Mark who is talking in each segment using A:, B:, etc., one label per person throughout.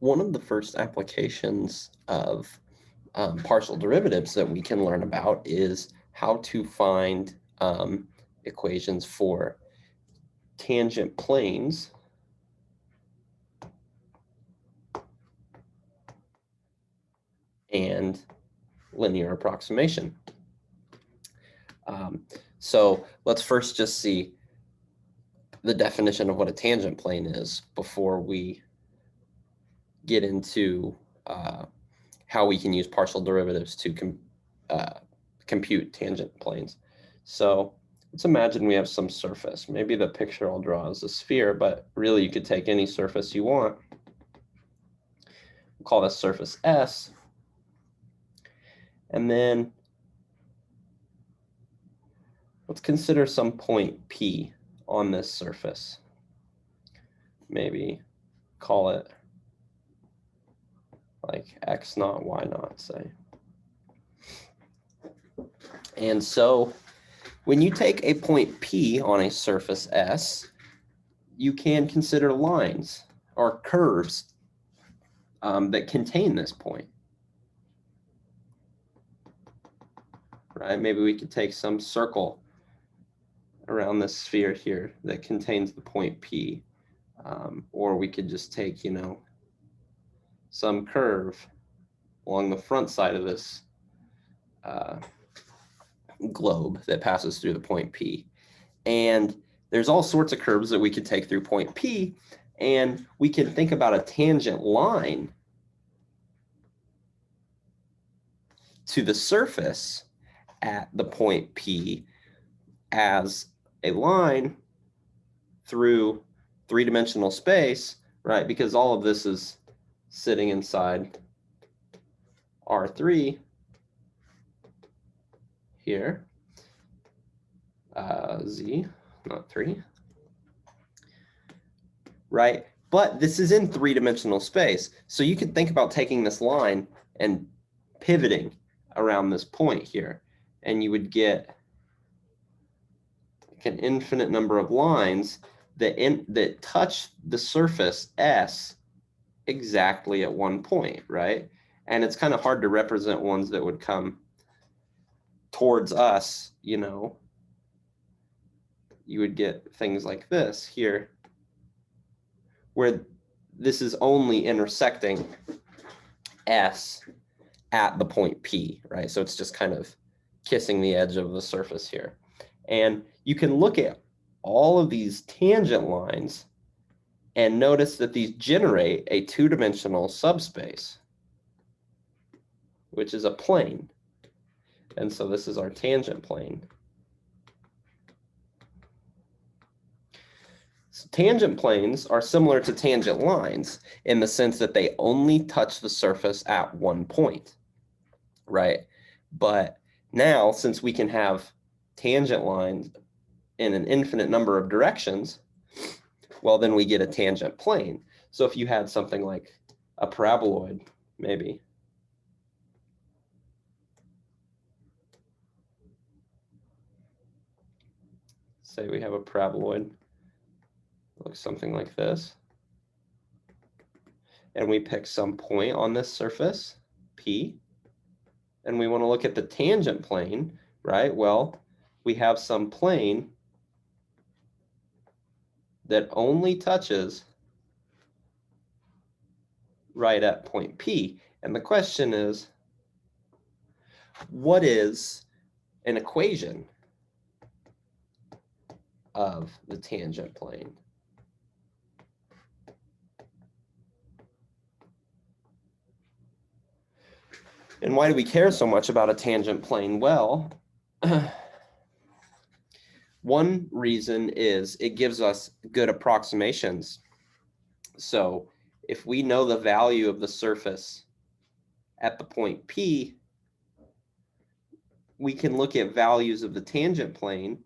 A: one of the first applications of partial derivatives that we can learn about is how to find equations for tangent planes and linear approximation. So let's first just see the definition of what a tangent plane is before we get into how we can use partial derivatives to compute tangent planes. So let's imagine we have some surface. Maybe the picture I'll draw is a sphere, but really you could take any surface you want. We'll call this surface S. And then let's consider some point P on this surface. Maybe call it like x naught, y naught, say. And so when you take a point P on a surface S, you can consider lines or curves that contain this point. Right? Maybe we could take some circle around this sphere here that contains the point P. Or we could just take, some curve along the front side of this globe that passes through the point P. And there's all sorts of curves that we could take through point P, and we can think about a tangent line to the surface at the point P as a line through three-dimensional space, right? Because all of this is sitting inside R3 here, Z, not 3, right? But this is in three-dimensional space. So you could think about taking this line and pivoting around this point here, and you would get like an infinite number of lines that touch the surface S exactly at one point, right? And it's kind of hard to represent ones that would come towards us, You would get things like this here, where this is only intersecting S at the point P, right? So it's just kind of kissing the edge of the surface here. And you can look at all of these tangent lines and notice that these generate a two-dimensional subspace, which is a plane. And so this is our tangent plane. So tangent planes are similar to tangent lines in the sense that they only touch the surface at one point, right? But now, since we can have tangent lines in an infinite number of directions, well, then we get a tangent plane. So if you had something like a paraboloid, maybe, say we have a paraboloid, looks something like this, and we pick some point on this surface, P, and we want to look at the tangent plane, right? Well, we have some plane that only touches right at point P. And the question is, what is an equation of the tangent plane? And why do we care so much about a tangent plane? Well, one reason is it gives us good approximations. So if we know the value of the surface at the point P, we can look at values of the tangent plane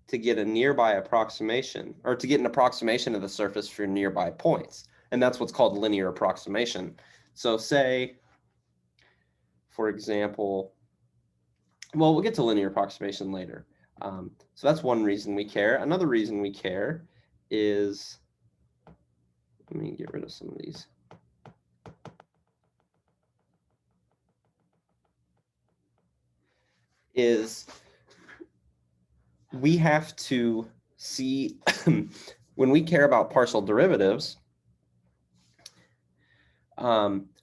A: to get a nearby approximation, or to get an approximation of the surface for nearby points. And that's what's called linear approximation. So say, for example, well, we'll get to linear approximation later. So that's one reason we care. Another reason we care is, let me get rid of some of these. is we have to see when we care about partial derivatives,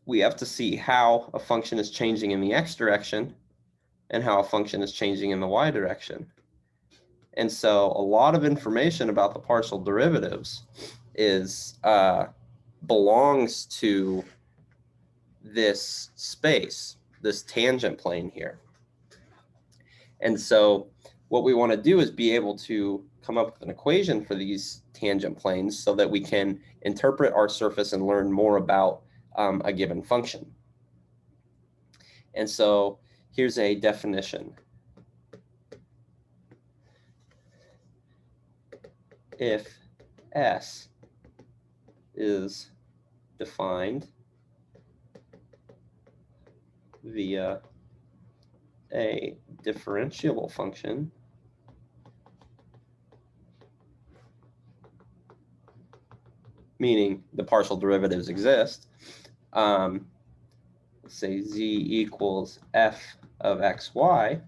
A: we have to see how a function is changing in the x direction and how a function is changing in the y direction. And so a lot of information about the partial derivatives is belongs to this space, this tangent plane here. And so what we want to do is be able to come up with an equation for these tangent planes so that we can interpret our surface and learn more about a given function. And so here's a definition. If S is defined via a differentiable function, meaning the partial derivatives exist, let's say z equals f of xy,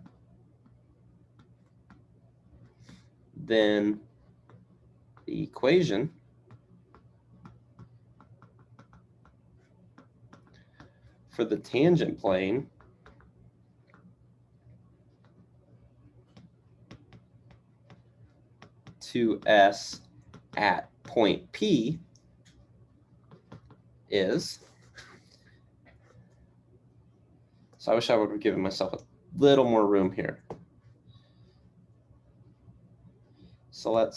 A: then the equation for the tangent plane to S at point P is, so I wish I would have given myself a little more room here. So let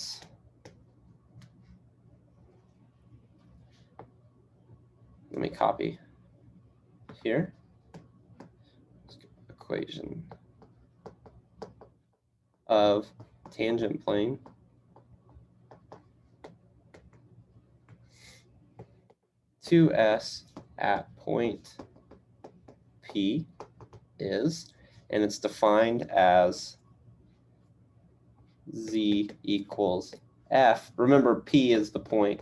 A: me copy here. Equation of tangent plane to S at point P is, and it's defined as z equals f. Remember, P is the point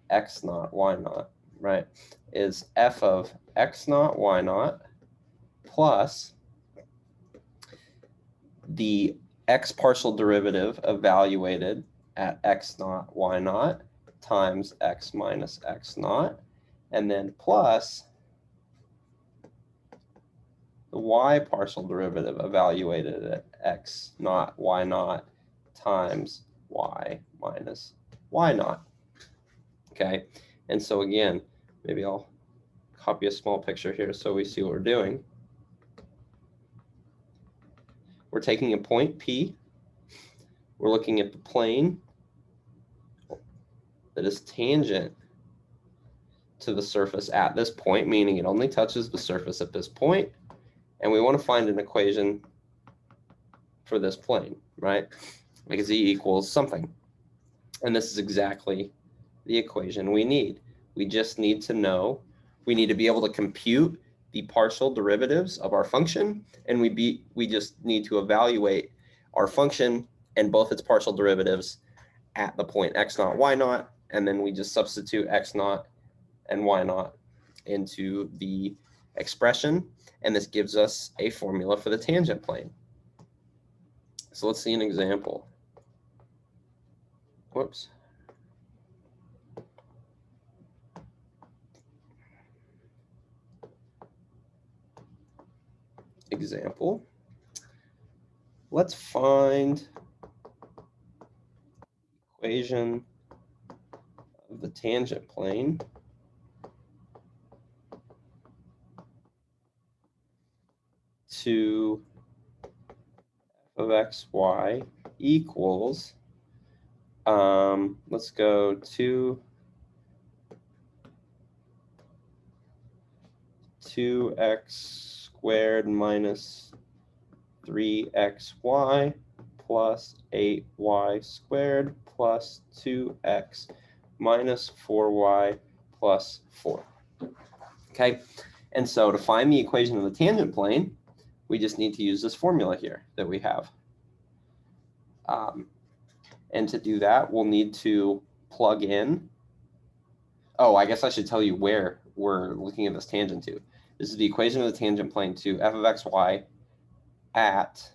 A: x naught, y naught, right? Is f of x naught, y naught plus the x partial derivative evaluated at x naught, y naught times x minus x naught, and then plus the y partial derivative evaluated at x naught, y naught times y minus y naught. Okay, and so again, maybe I'll copy a small picture here so we see what we're doing. We're taking a point P. We're looking at the plane that is tangent to the surface at this point, meaning it only touches the surface at this point. And we want to find an equation for this plane, right? Like z equals something. And this is exactly the equation we need. We just need to know, we need to be able to compute the partial derivatives of our function, and we just need to evaluate our function and both its partial derivatives at the point x naught, y naught, and then we just substitute x naught and y naught into the expression, and this gives us a formula for the tangent plane. So let's see an example. Whoops. Example. Let's find equation of the tangent plane to f of xy equals, let's go to 2x squared minus 3xy plus 8y squared plus 2x minus 4y plus 4. Okay, and so to find the equation of the tangent plane, we just need to use this formula here that we have. And to do that, we'll need to plug in. Oh, I guess I should tell you where we're looking at this tangent to. This is the equation of the tangent plane to f of xy at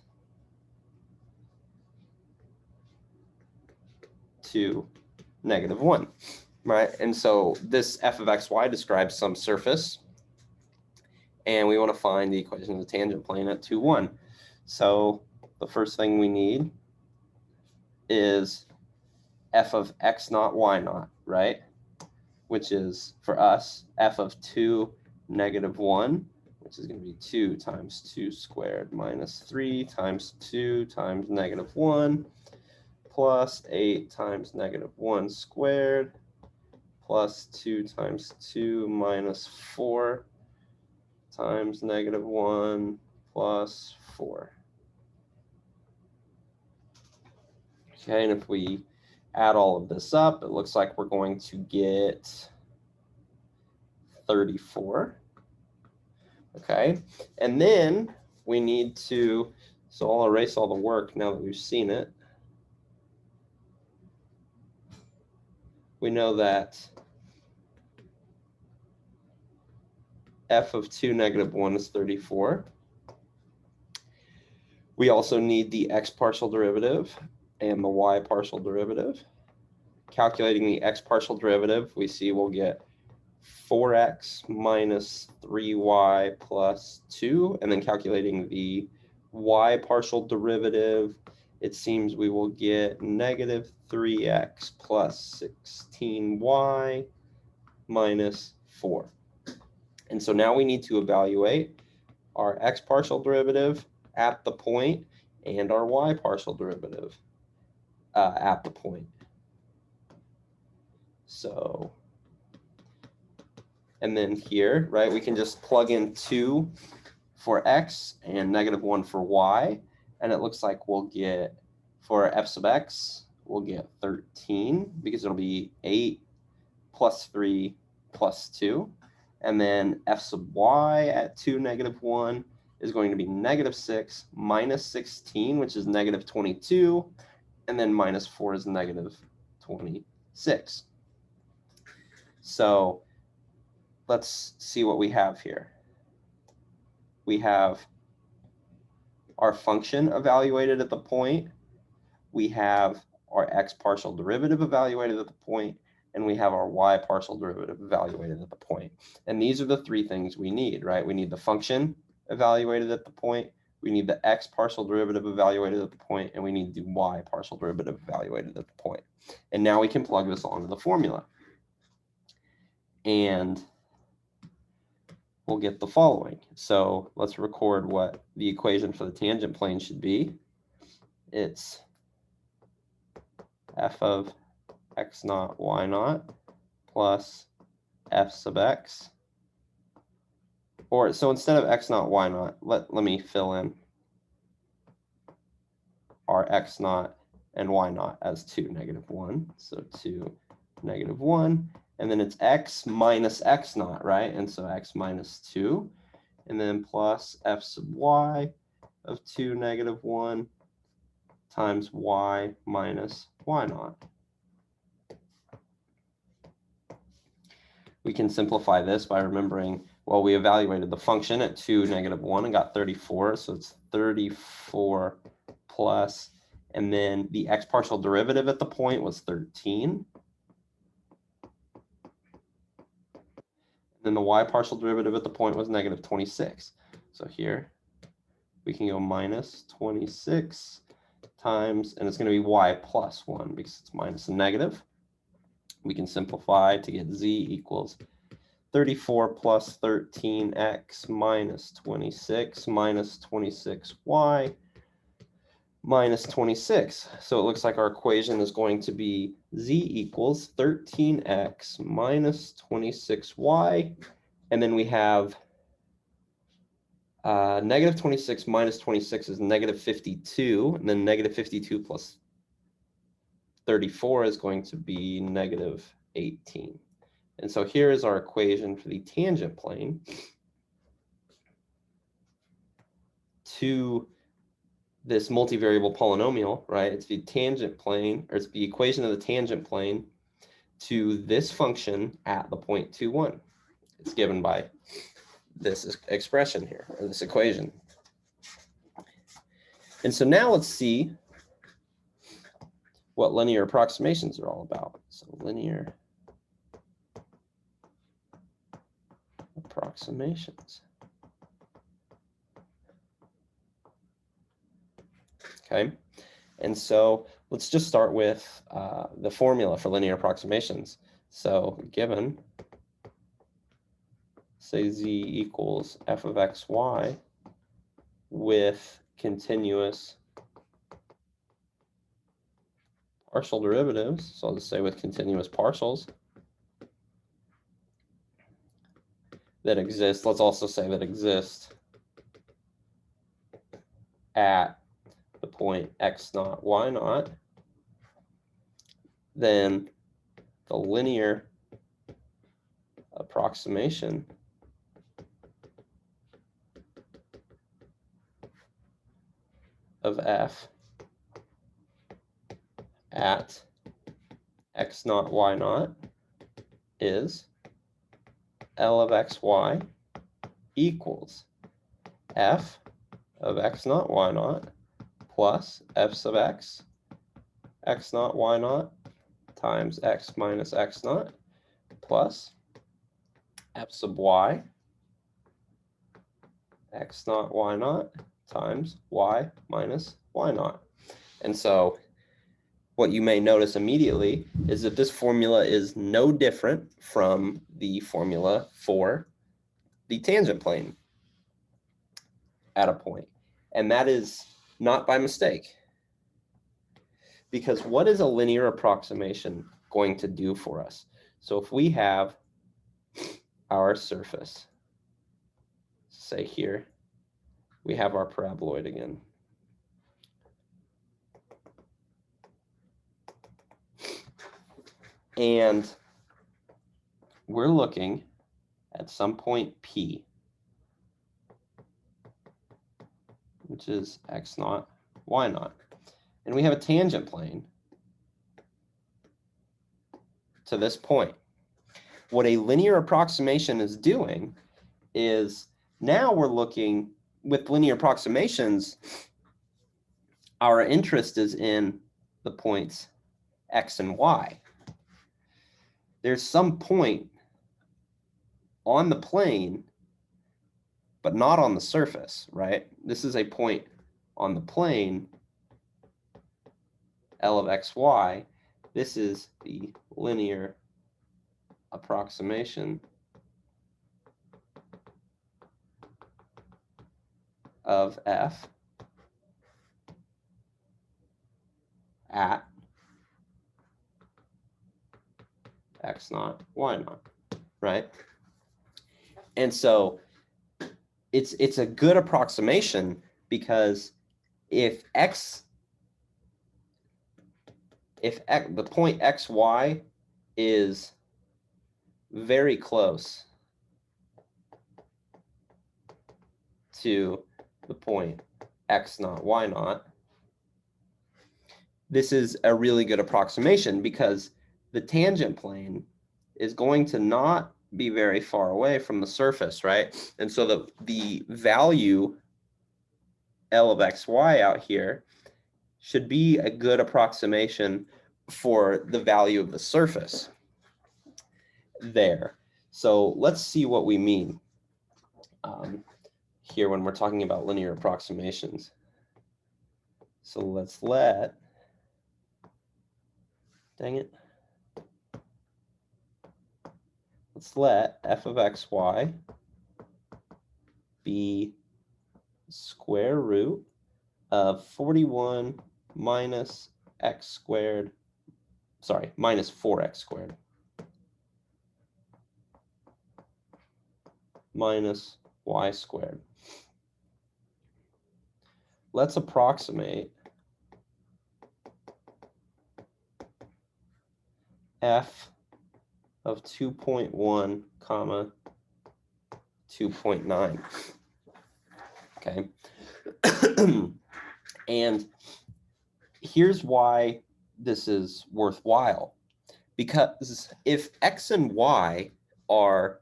A: 2, -1, right? And so this f of xy describes some surface, and we want to find the equation of the tangent plane at 2, 1. So the first thing we need is f of x naught y naught, right? Which is, for us, f of 2, -1, which is going to be 2 times 2 squared minus 3 times 2 times -1 plus 8 times -1 squared plus 2 times 2 minus 4 times -1 plus 4. Okay, and if we add all of this up, it looks like we're going to get 34. Okay, and then we need to, so I'll erase all the work now that we've seen it. We know that f of 2, -1 is 34. We also need the x partial derivative and the y partial derivative. Calculating the x partial derivative, we see we'll get 4x minus 3y plus 2. And then calculating the y partial derivative, it seems we will get -3x plus 16y minus 4. And so now we need to evaluate our x partial derivative at the point and our y partial derivative at the point. So, and then here, right, we can just plug in 2 for x and -1 for y. And it looks like we'll get, for f sub x, we'll get 13 because it'll be 8 plus 3 plus 2. And then f sub y at 2, -1 is going to be -6 minus 16, which is -22. And then minus 4 is -26. So let's see what we have here. We have our function evaluated at the point. We have our x partial derivative evaluated at the point, and we have our y partial derivative evaluated at the point. And these are the three things we need, right? We need the function evaluated at the point, we need the x partial derivative evaluated at the point, and we need the y partial derivative evaluated at the point. And now we can plug this all into the formula. And we'll get the following. So let's record what the equation for the tangent plane should be. It's f of x naught y naught plus f sub x. Or so instead of x naught y naught, let me fill in our x naught and y naught as 2, -1. So 2, -1. And then it's x minus x naught, right? And so x minus 2. And then plus f sub y of 2, -1 times y minus y naught. We can simplify this by remembering, well, we evaluated the function at 2, -1 and got 34. So it's 34 plus, and then the x partial derivative at the point was 13. Then the y partial derivative at the point was -26. So here we can go minus 26 times, and it's going to be y plus 1 because it's minus a negative. We can simplify to get z equals 34 plus 13x minus 26 minus 26y minus 26. So it looks like our equation is going to be z equals 13x minus 26y. And then we have -26 minus 26 is -52. And then -52 plus 34 is going to be -18. And so here is our equation for the tangent plane to this multivariable polynomial, right? It's the tangent plane, or it's the equation of the tangent plane to this function at the point 2, 1. It's given by this expression here, or this equation. And so now let's see what linear approximations are all about. So linear approximations. Okay, and so let's just start with the formula for linear approximations. So given, say z equals f of xy with continuous partial derivatives, so I'll just say with continuous partials that exist, let's also say that exist at the point x naught, y naught, then the linear approximation of f at x naught, y naught is L of xy equals f of x naught, y naught plus f sub x, x naught, y naught times x minus x naught plus f sub y, x naught, y naught times y minus y naught. And so what you may notice immediately is that this formula is no different from the formula for the tangent plane at a point. And that is not by mistake. Because what is a linear approximation going to do for us? So if we have our surface, say here, we have our paraboloid again. And we're looking at some point P, which is x naught, y naught. And we have a tangent plane to this point. What a linear approximation is doing is now we're looking with linear approximations, our interest is in the points x and y. There's some point on the plane, but not on the surface, right? This is a point on the plane, L of xy. This is the linear approximation of f at x naught, y naught, right? And so it's a good approximation because if the point xy is very close to the point x naught, y naught, this is a really good approximation because the tangent plane is going to not be very far away from the surface, right? And so the value L of xy out here should be a good approximation for the value of the surface there. So let's see what we mean here when we're talking about linear approximations. So let's let, dang it, let's let f of xy be square root of 41 minus x squared, sorry, minus 4x squared minus y squared. Let's approximate f of 2.1 comma 2.9. Okay. And here's why this is worthwhile. Because if x and y are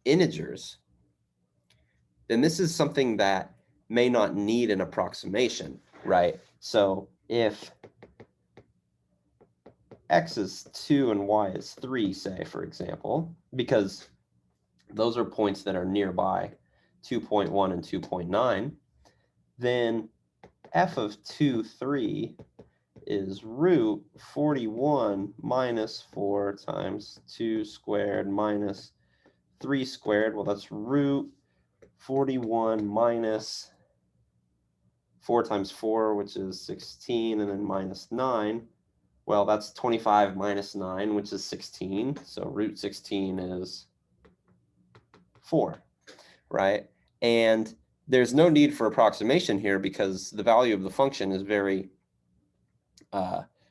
A: integers, then this is something that may not need an approximation, right? So if x is 2 and y is 3, say, for example, because those are points that are nearby 2.1 and 2.9, then f of 2, 3 is root 41 minus 4 times 2 squared minus 3 squared. Well, that's root 41 minus 4 times 4, which is 16, and then minus 9. Well, that's 25 minus 9, which is 16. So root 16 is 4, right? And there's no need for approximation here because the value of the function is very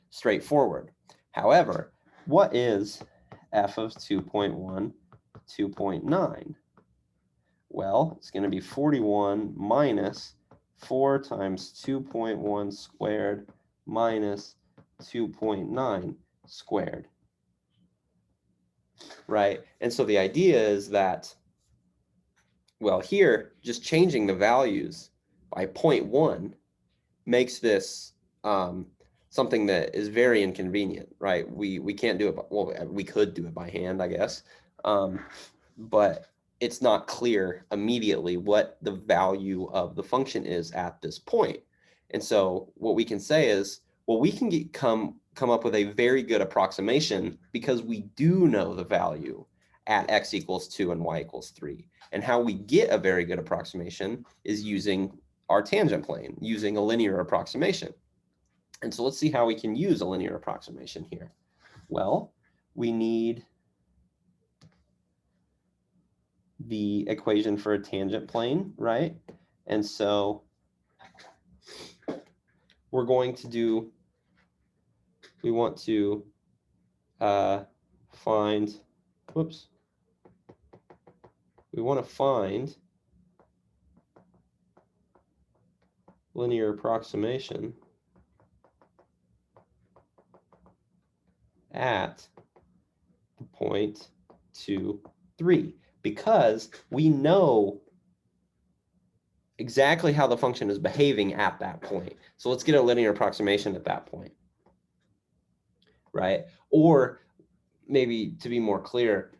A: straightforward. However, what is f of 2.1, 2.9? Well, it's going to be 41 minus 4 times 2.1 squared minus 2.9 squared, right? And so the idea is that, well, here, just changing the values by 0.1 makes this something that is very inconvenient, right? We can't do it, well, we could do it by hand, I guess, but it's not clear immediately what the value of the function is at this point. And so what we can say is, well, we can come up with a very good approximation because we do know the value at x equals 2 and y equals 3. And how we get a very good approximation is using our tangent plane, using a linear approximation. And so let's see how we can use a linear approximation here. Well, we need the equation for a tangent plane, right? And so we're going to do, we want to find, whoops, we want to find linear approximation at the point 2, 3, because we know exactly how the function is behaving at that point. So let's get a linear approximation at that point, right? Or maybe to be more clear,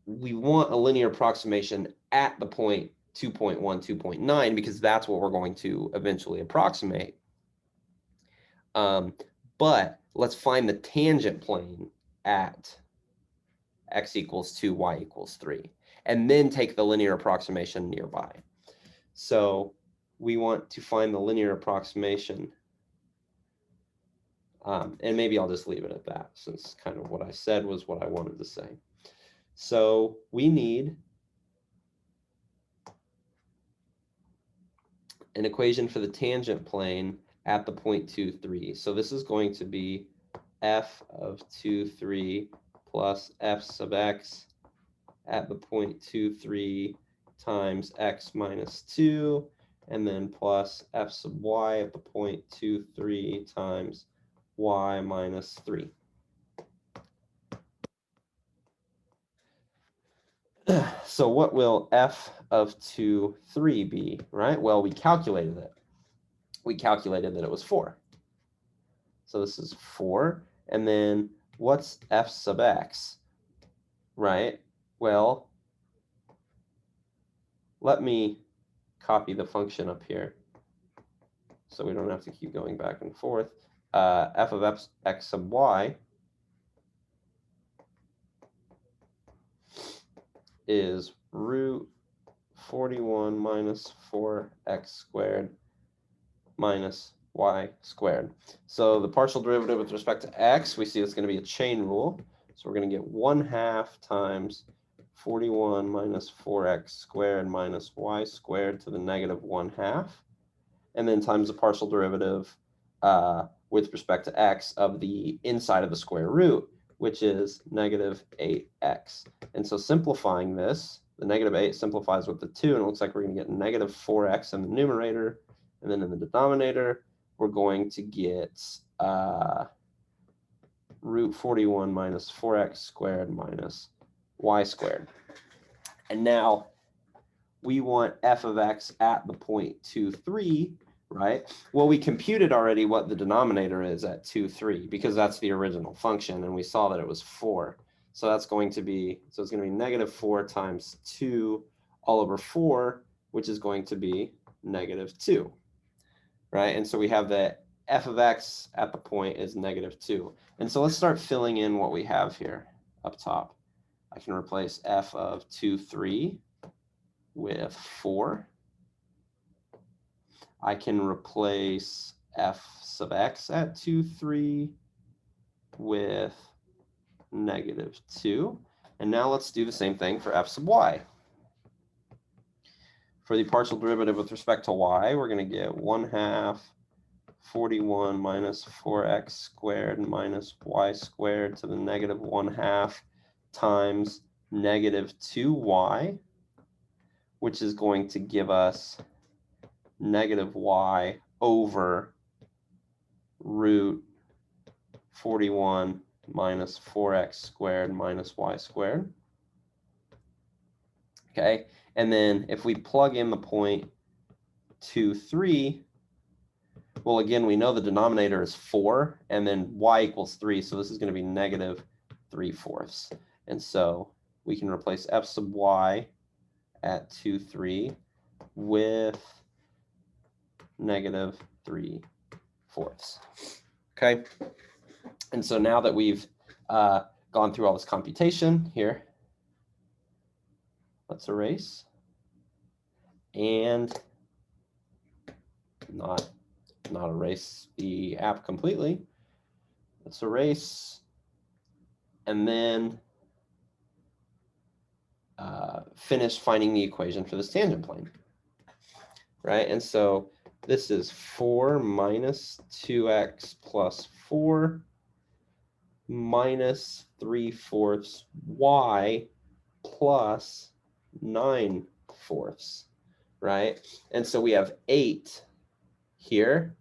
A: we want a linear approximation at the point 2.1, 2.9, because that's what we're going to eventually approximate. But let's find the tangent plane at x equals 2, y equals 3, and then take the linear approximation nearby. So we want to find the linear approximation, and maybe I'll just leave it at that, since kind of what I said was what I wanted to say. So we need an equation for the tangent plane at the point 2, 3. So this is going to be f of 2, 3 plus f sub x at the point 2, 3 times x minus 2, and then plus f sub y at the point 2, 3 times y minus 3. So what will f of 2, 3 be, right? Well, we calculated it. We calculated that it was 4. So this is 4. And then what's f sub x, right? Well, let me copy the function up here so we don't have to keep going back and forth. F of x sub y is root 41 minus 4x squared minus y squared. So the partial derivative with respect to x, we see it's going to be a chain rule. So we're going to get 1/2 times 41 minus 4x squared minus y squared to the negative 1/2, and then times the partial derivative with respect to x of the inside of the square root, which is negative 8x. And so simplifying this, the negative 8 simplifies with the 2, and it looks like we're going to get negative 4x in the numerator, and then in the denominator, we're going to get root 41 minus 4x squared minus y squared. And now we want f of x at the point 2, 3, right? Well, we computed already what the denominator is at 2, 3, because that's the original function, and we saw that it was 4. So that's going to be, so it's going to be negative 4 times 2 all over 4, which is going to be negative 2, right? And so we have that f of x at the point is negative 2. And so let's start filling in what we have here up top. I can replace f of 2, 3 with 4. I can replace f sub x at 2, 3 with negative 2. And now let's do the same thing for f sub y. For the partial derivative with respect to y, we're going to get 1/2 41 minus 4x squared minus y squared to the negative 1/2 times negative 2y, which is going to give us negative y over root 41 minus 4x squared minus y squared. Okay, and then if we plug in the point 2, 3, well, again, we know the denominator is 4, and then y equals 3, so this is going to be negative 3/4. And so we can replace f sub y at 2, 3 with negative 3/4. Okay, and so now that we've gone through all this computation here, let's erase and not erase the app completely. Let's erase and then finish finding the equation for this tangent plane, right? And so this is 4 minus 2x plus 4 minus 3/4 y plus 9/4, right? And so we have 8 here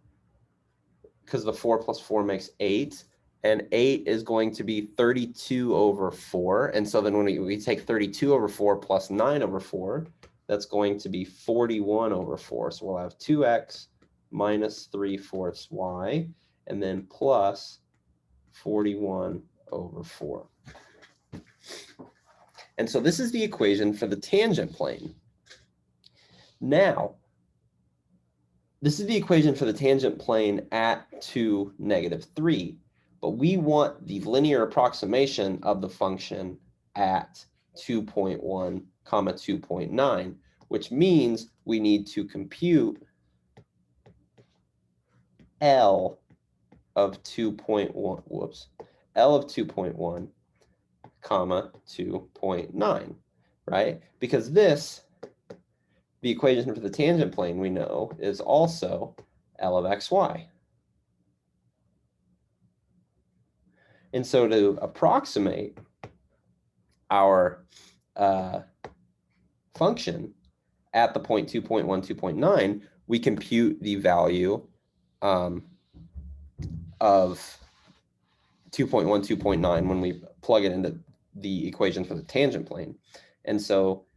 A: because the 4 plus 4 makes 8. And 8 is going to be 32 over 4. And so then when we take 32 over 4 plus 9 over 4, that's going to be 41 over 4. So we'll have 2x minus 3/4 y, and then plus 41 over 4. And so this is the equation for the tangent plane. Now, this is the equation for the tangent plane at 2, negative 3. But we want the linear approximation of the function at 2.1, 2.9, which means we need to compute L of 2.1, L of 2.1, 2.9, right? Because this, the equation for the tangent plane we know is also L of xy. And so to approximate our function at the point 2.1, 2.9, we compute the value of 2.1, 2.9 when we plug it into the equation for the tangent plane. And so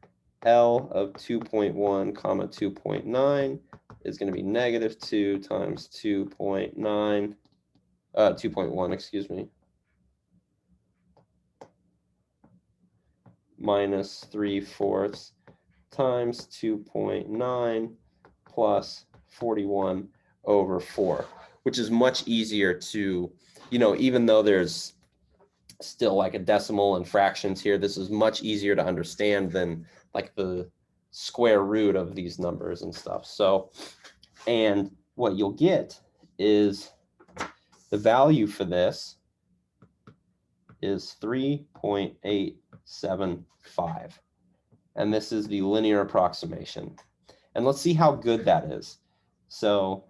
A: L of 2.1, 2.9 is going to be negative 2 times 2.1, excuse me, minus 3/4 times 2.9 plus 41 over 4, which is much easier to, even though there's still like a decimal and fractions here, this is much easier to understand than like the square root of these numbers and stuff. So, and what you'll get is the value for this is 3.875. And this is the linear approximation. And let's see how good that is. So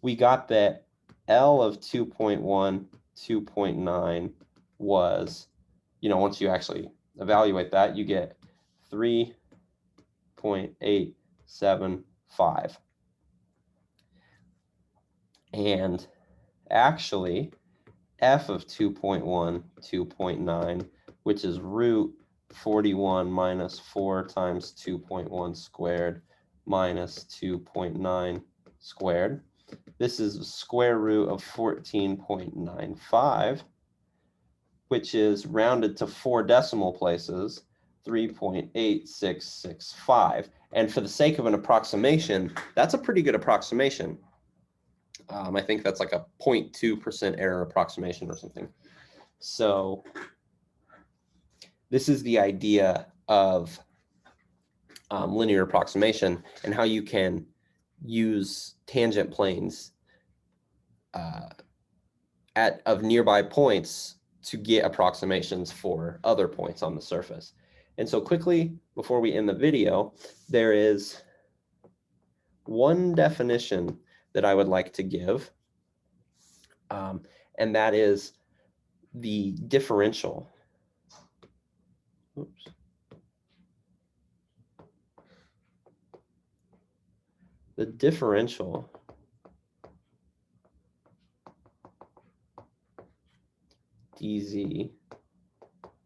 A: we got that L of 2.1, 2.9 was, once you actually evaluate that, you get 3.875. And actually, f of 2.1, 2.9, which is root 41 minus 4 times 2.1 squared minus 2.9 squared. This is square root of 14.95, which is rounded to 4 decimal places, 3.8665. And for the sake of an approximation, that's a pretty good approximation. I think that's like a 0.2% error approximation or something. So this is the idea of linear approximation and how you can use tangent planes of nearby points to get approximations for other points on the surface. And so quickly, before we end the video, there is one definition that I would like to give, and that is the differential. Oops. The differential dz,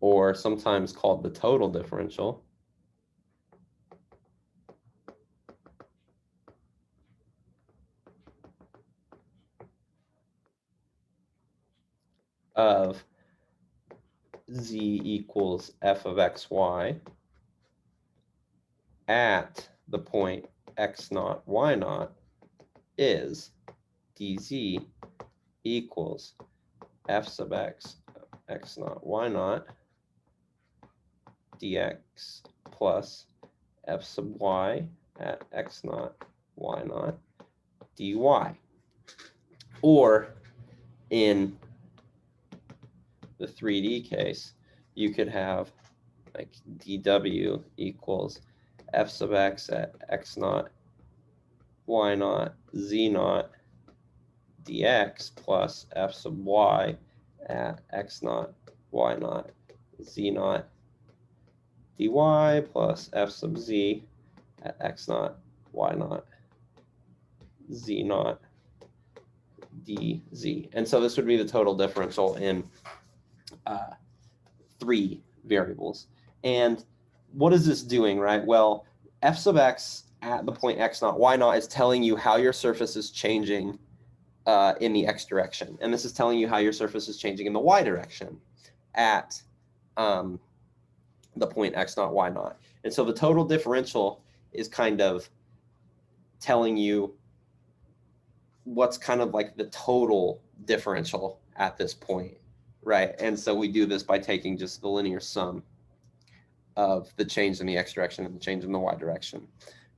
A: or sometimes called the total differential, of z equals f of xy at the point x naught, y naught is dz equals f sub x, x naught, y naught, dx plus f sub y at x naught, y naught, dy. Or in the 3D case, you could have like dw equals f sub x at x naught, y naught, z naught, dx plus f sub y at x naught, y naught, z naught, dy plus f sub z at x naught, y naught, z naught, dz. And so this would be the total differential in 3 variables. And what is this doing, right? Well, f sub x at the point x naught, y naught is telling you how your surface is changing in the x direction. And this is telling you how your surface is changing in the y direction at the point x naught, y naught. And so the total differential is kind of telling you what's kind of like the total differential at this point, right? And so we do this by taking just the linear sum of the change in the x direction and the change in the y direction,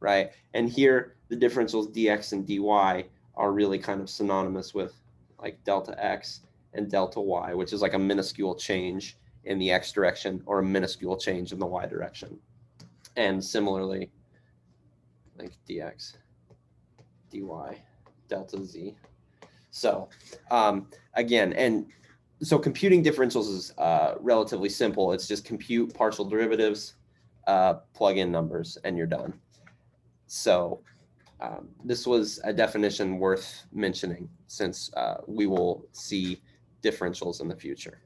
A: right? And here the differentials dx and dy are really kind of synonymous with like delta x and delta y, which is like a minuscule change in the x direction or a minuscule change in the y direction. And similarly, like dx, dy, delta z. So again, and so computing differentials is relatively simple. It's just compute partial derivatives, plug in numbers, and you're done. So this was a definition worth mentioning since we will see differentials in the future.